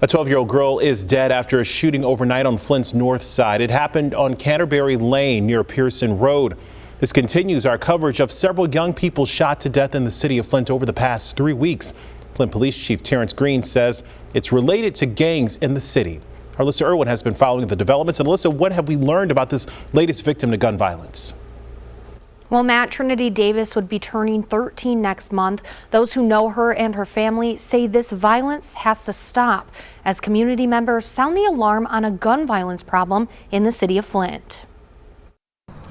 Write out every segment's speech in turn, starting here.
A 12-year-old girl is dead after a shooting overnight on Flint's north side. It happened on Canterbury Lane near Pierson Road. This continues our coverage of several young people shot to death in the city of Flint over the past 3 weeks. Flint Police Chief Terrence Green says it's related to gangs in the city. Alyssa Irwin has been following the developments. And Alyssa, what have we learned about this latest victim to gun violence? Well, Matt, Trinity Davis would be turning 13 next month. Those who know her and her family say this violence has to stop as community members sound the alarm on a gun violence problem in the city of Flint.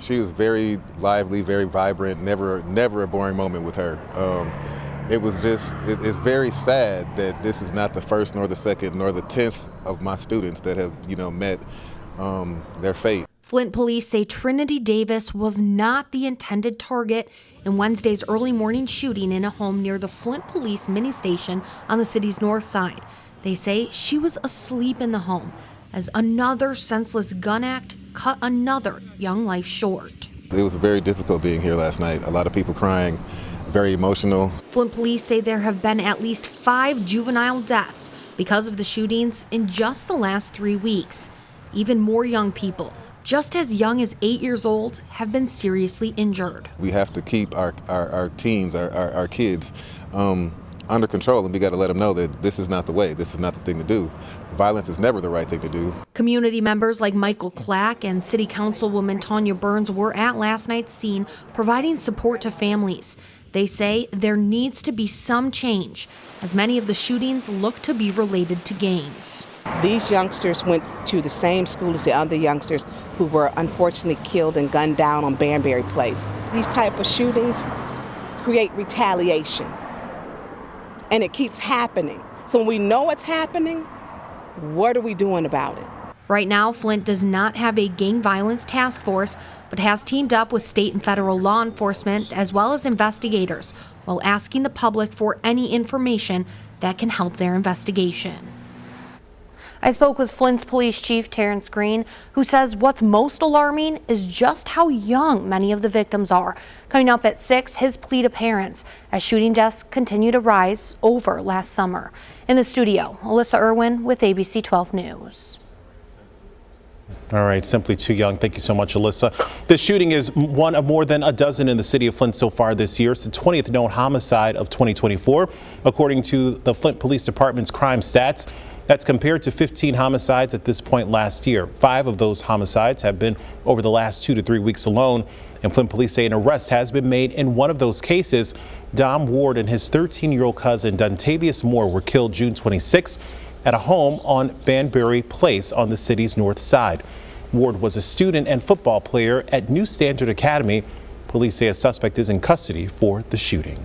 She was very lively, very vibrant, never a boring moment with her. It's very sad that this is not the first nor the second nor the 10th of my students that have, met their fate. Flint police say Trinity Davis was not the intended target in Wednesday's early morning shooting in a home near the Flint Police mini station on the city's north side. They say she was asleep in the home as another senseless gun act cut another young life short. It was very difficult being here last night. A lot of people crying, very emotional. Flint police say there have been at least 5 juvenile deaths because of the shootings in just the last 3 weeks. Even more young people, just as young as 8 years old, have been seriously injured. We have to keep our teens, our kids under control, and we got to let them know that this is not the way. This is not the thing to do. Violence is never the right thing to do. Community members like Michael Clack and City Councilwoman Tanya Burns were at last night's scene providing support to families. They say there needs to be some change, as many of the shootings look to be related to gangs. These youngsters went to the same school as the other youngsters who were unfortunately killed and gunned down on Banbury Place. These type of shootings create retaliation, and it keeps happening. So when we know it's happening, what are we doing about it? Right now, Flint does not have a gang violence task force, but has teamed up with state and federal law enforcement as well as investigators while asking the public for any information that can help their investigation. I spoke with Flint's Police Chief Terrence Green, who says what's most alarming is just how young many of the victims are. Coming up at 6, his plea to parents as shooting deaths continue to rise over last summer. In the studio, Alyssa Irwin with ABC 12 News. All right, simply too young. Thank you so much, Alyssa. This shooting is one of more than a dozen in the city of Flint so far this year. It's the 20th known homicide of 2024, according to the Flint Police Department's crime stats. That's compared to 15 homicides at this point last year. 5 of those homicides have been over the last 2 to 3 weeks alone. And Flint police say an arrest has been made in one of those cases. Dom Ward and his 13-year-old cousin, Dontavius Moore, were killed June 26 at a home on Banbury Place on the city's north side. Ward was a student and football player at New Standard Academy. Police say a suspect is in custody for the shooting.